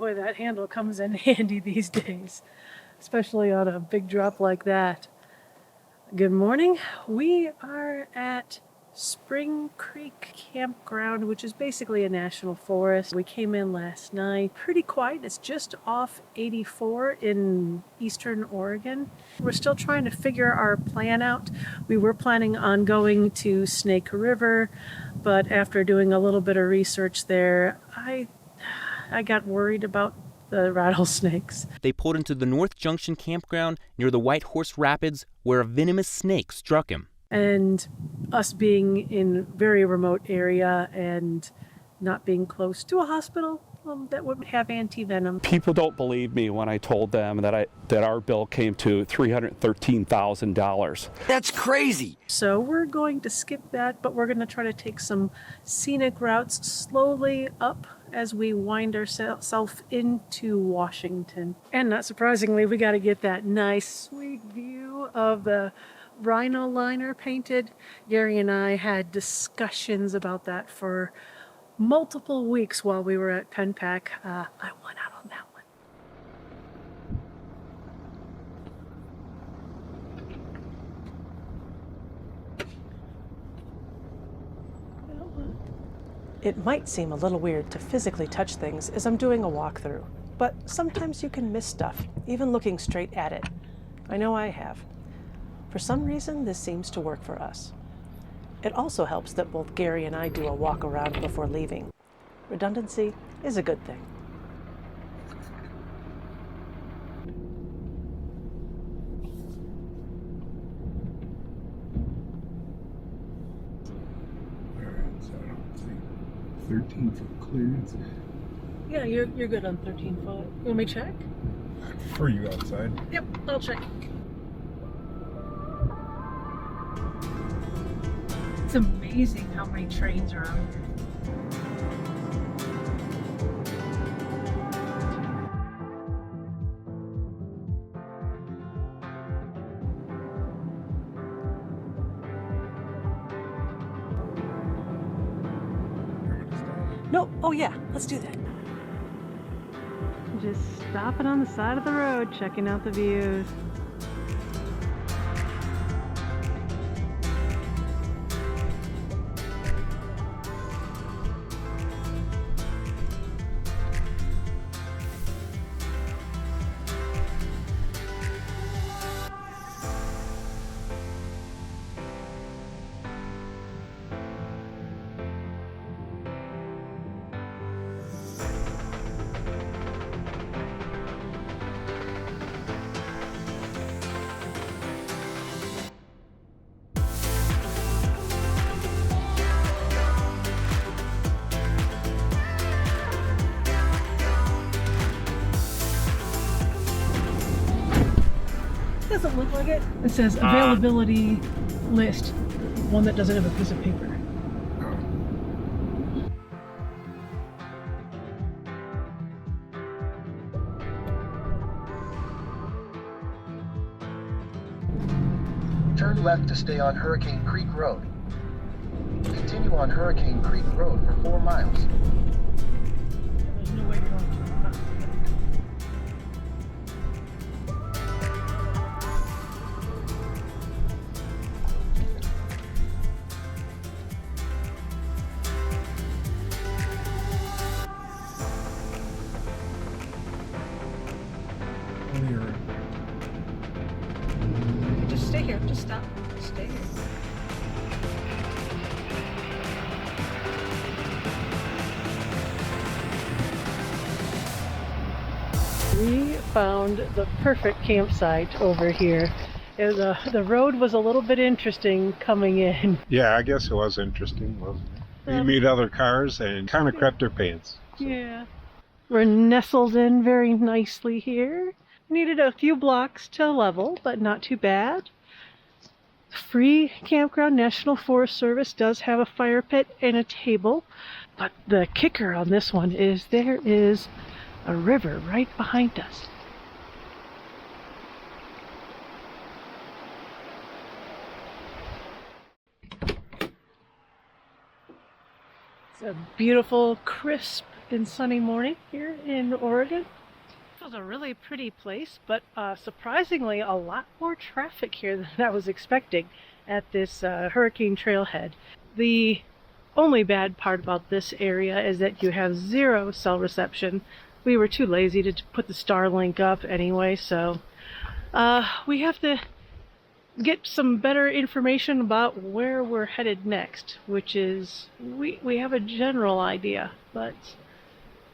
Boy, that handle comes in handy these days, especially on a big drop like that. Good morning. We are at Spring Creek Campground, which is basically a national forest. We came in last night. Pretty quiet. It's just off 84 in eastern Oregon. We're still trying to figure our plan out. We were planning on going to Snake River, but after doing a little bit of research there, I got worried about the rattlesnakes. They pulled into the North Junction campground near the White Horse Rapids, where a venomous snake struck him. And us being in a very remote area and not being close to a hospital that would have anti-venom. People don't believe me when I told them that our bill came to $313,000. That's crazy. So we're going to skip that, but we're going to try to take some scenic routes slowly up as we wind ourselves into Washington. And not surprisingly, we got to get that nice, sweet view of the rhino liner painted. Gary and I had discussions about that for multiple weeks while we were at Penpack. I won out on that one. It might seem a little weird to physically touch things as I'm doing a walkthrough, but sometimes you can miss stuff, even looking straight at it. I know I have. For some reason, this seems to work for us. It also helps that both Gary and I do a walk around before leaving. Redundancy is a good thing. All right, so I don't think 13-foot clearance. Yeah, you're good on 13 foot. You want me to check? For you outside. Yep, I'll check. It's amazing how many trains are out here. No, oh yeah, let's do that. Just stopping on the side of the road, checking out the views. Doesn't look like it. It says availability list, one that doesn't have a piece of paper. Turn left to stay on Hurricane Creek Road. Continue on Hurricane Creek Road for 4 miles. There's no way you're going to. Just stay here. Just stop. Stay here. We found the perfect campsite over here. The road was a little bit interesting coming in. Yeah, I guess it was interesting, wasn't it? You meet other cars and kind of crept their pants. So. Yeah. We're nestled in very nicely here. Needed a few blocks to level, but not too bad. Free Campground. National Forest Service does have a fire pit and a table, but the kicker on this one is there is a river right behind us. It's a beautiful, crisp and sunny morning here in Oregon. This was a really pretty place, but surprisingly a lot more traffic here than I was expecting at this hurricane trailhead. The only bad part about this area is that you have 0 cell reception. We were too lazy to put the Starlink up anyway, so we have to get some better information about where we're headed next, which is, we have a general idea, but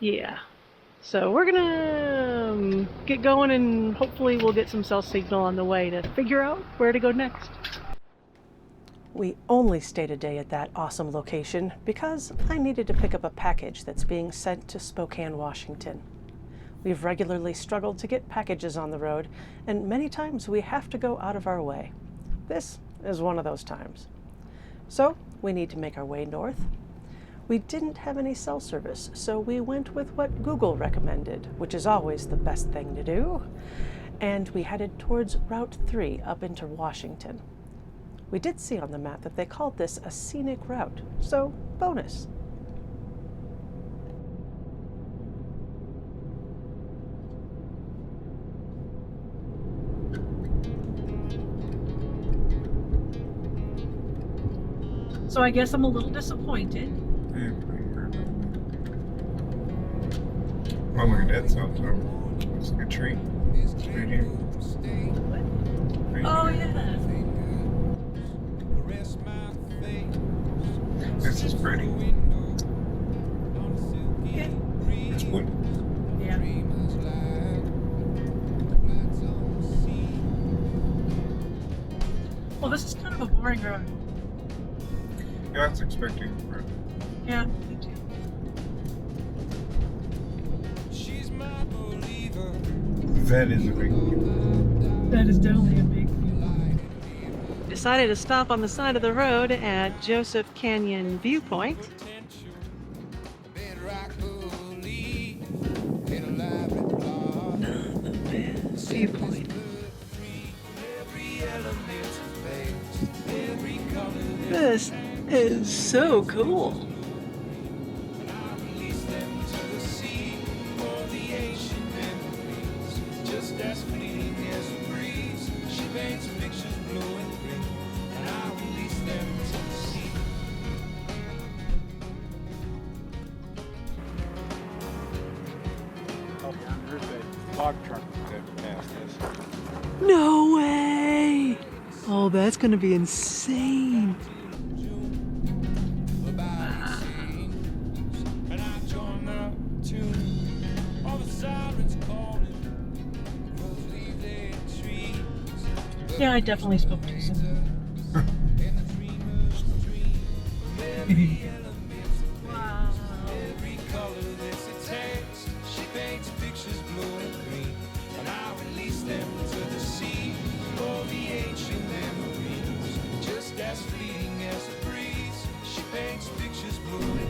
yeah. So we're gonna get going and hopefully we'll get some cell signal on the way to figure out where to go next. We only stayed a day at that awesome location because I needed to pick up a package that's being sent to Spokane, Washington. We've regularly struggled to get packages on the road, and many times we have to go out of our way. This is one of those times. So we need to make our way north. We didn't have any cell service, so we went with what Google recommended, which is always the best thing to do, and we headed towards Route 3 up into Washington. We did see on the map that they called this a scenic route, so bonus. So I guess I'm a little disappointed. Oh, look at that south tower. That's a good tree. Right here. Oh yeah. This is pretty. It's wood. Yeah. Well, this is kind of a boring road. Yeah, I was expecting. Yeah, me too. That is a big view. That is definitely a big view. Decided to stop on the side of the road at Joseph Canyon Viewpoint. Not the best viewpoint. This is so cool. There's that log truck that passed us. No way! Oh, that's gonna be insane. Yeah, I definitely spoke too soon. Wow.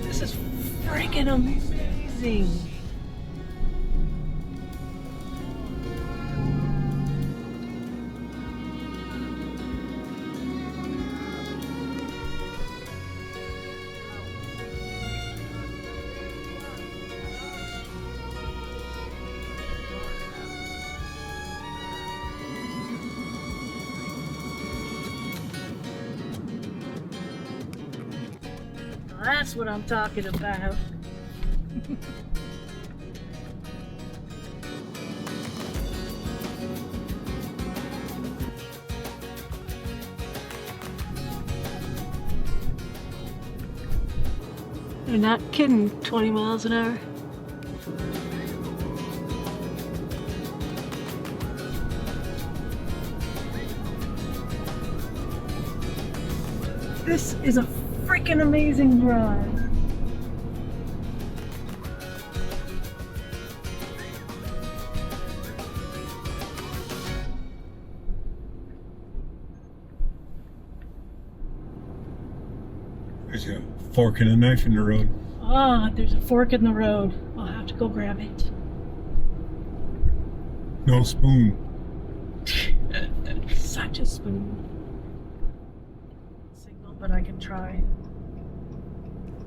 This is freaking amazing. That's what I'm talking about. You're not kidding, 20 miles an hour. This is a freaking amazing drive. There's a fork and a knife in the road. Ah, there's a fork in the road. I'll have to go grab it. No spoon. Such a spoon. Signal, but I can try.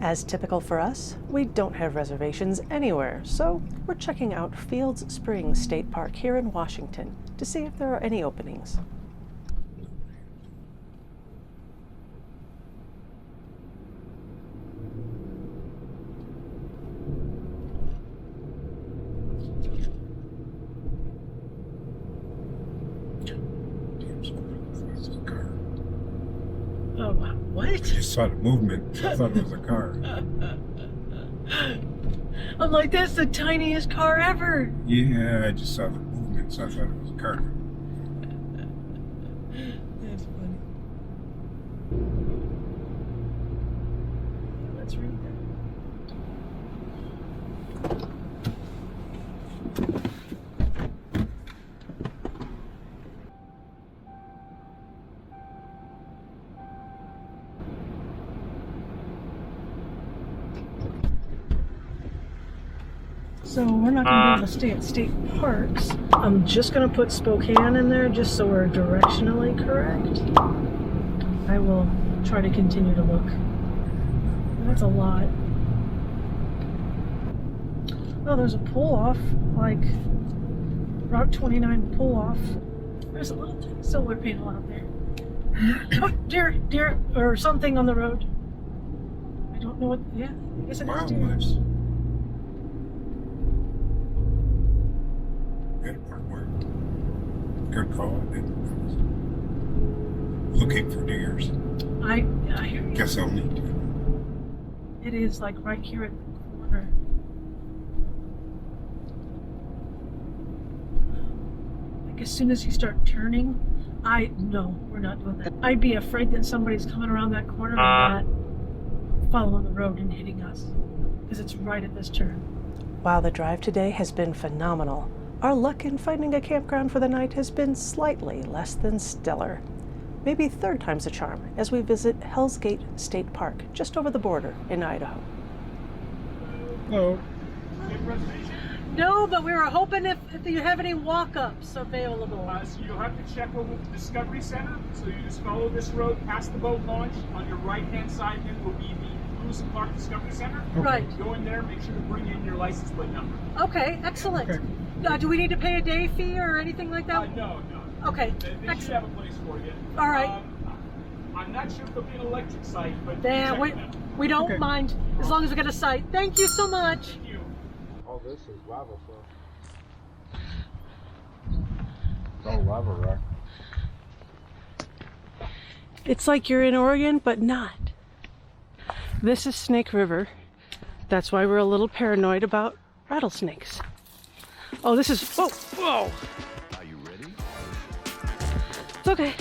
As typical for us, we don't have reservations anywhere, so we're checking out Fields Springs State Park here in Washington to see if there are any openings. Oh, what? I just saw the movement. I thought it was a car. I'm like, that's the tiniest car ever. Yeah, I just saw the movement, so I thought it was a car. That's funny. Let's read that. So we're not going to be able to stay at state parks. I'm just going to put Spokane in there just so we're directionally correct. I will try to continue to look. That's a lot. Oh, there's a pull-off, like Route 29 pull-off. There's a little solar panel out there. Oh, deer, or something on the road. I don't know what, yeah, I guess it is deer. Wildlife. Good work. Good call. Looking for deers. I hear you. Guess I'll need to. It is like right here at the corner. Like as soon as you start turning, no, we're not doing that. I'd be afraid that somebody's coming around that corner and not following the road and hitting us, because it's right at this turn. Wow, the drive today has been phenomenal. Our luck in finding a campground for the night has been slightly less than stellar. Maybe third time's a charm as we visit Hell's Gate State Park, just over the border in Idaho. Hello. No, but we were hoping if you have any walk-ups available. So you'll have to check over at the Discovery Center. So you just follow this road past the boat launch. On your right-hand side then will be the Lewiston Park Discovery Center. Right. Go in there, make sure to bring in your license plate number. Okay, excellent. Okay. Do we need to pay a day fee or anything like that? No. Okay, They should excellent. have a place for you. All right. I'm not sure if there'll be an electric site, but Yeah, check it out. we don't Okay. mind as long as we get a site. Thank you so much. Thank you. All this is lava flow. It's all lava rock. It's like you're in Oregon, but not. This is Snake River. That's why we're a little paranoid about rattlesnakes. Oh, this is, whoa. Are you ready? It's okay.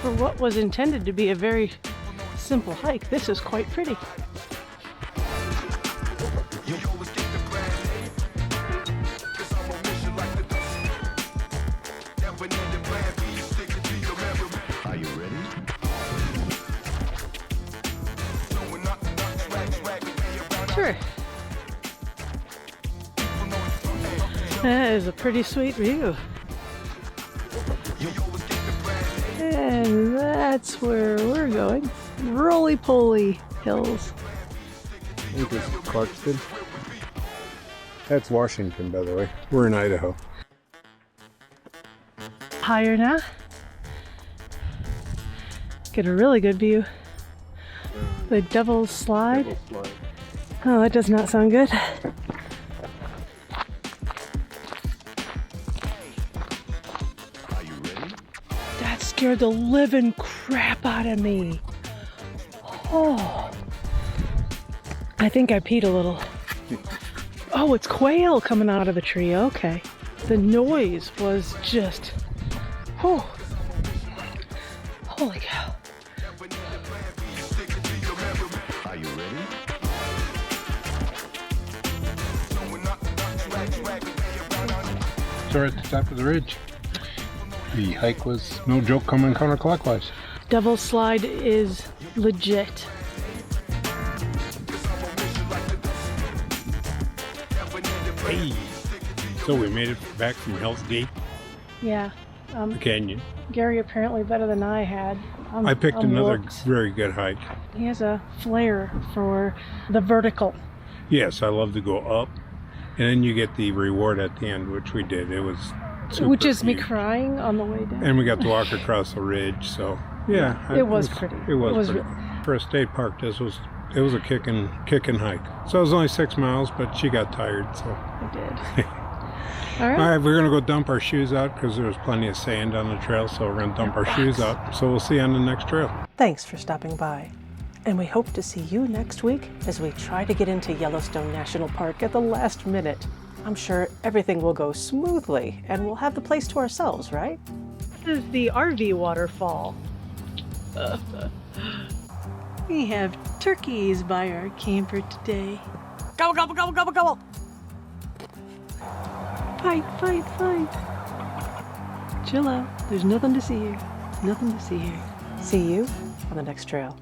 For what was intended to be a very simple hike, this is quite pretty. Are you ready? Sure. That is a pretty sweet view. And that's where we're going. Roly-poly hills. I think this is Clarkston. That's Washington, by the way. We're in Idaho. Higher now. Get a really good view. The Devil's Slide. Oh, that does not sound good. Are you ready? That scared the living crap out of me. Oh. I think I peed a little. Oh, it's quail coming out of the tree. Okay. The noise was just, oh, holy cow. Are you ready? So we're at the top of the ridge. The hike was no joke coming counterclockwise. Devil's Slide is legit. Hey! So we made it back from Hell's Gate, Yeah. the canyon. Gary apparently better than I had. I picked I'm another whooped. very good hike. He has a flair for the vertical. Yes, I love to go up, and then you get the reward at the end, which we did. It was super Which is me huge. crying on the way down. And we got to walk across the ridge, so yeah. It was pretty. It was, It was pretty. For a state park, it was a kicking hike. So it was only 6 miles, but she got tired, so. I did. All All right. right, we're gonna go dump our shoes out because there was plenty of sand on the trail, so we're gonna dump our shoes out. So we'll see you on the next trail. Thanks for stopping by. And we hope to see you next week as we try to get into Yellowstone National Park at the last minute. I'm sure everything will go smoothly and we'll have the place to ourselves, right? This is the RV waterfall. We have turkeys by our camper today. Gobble, gobble, gobble, gobble, gobble! Fight, fight, fight. Chill out. There's nothing to see here. Nothing to see here. See you on the next trail.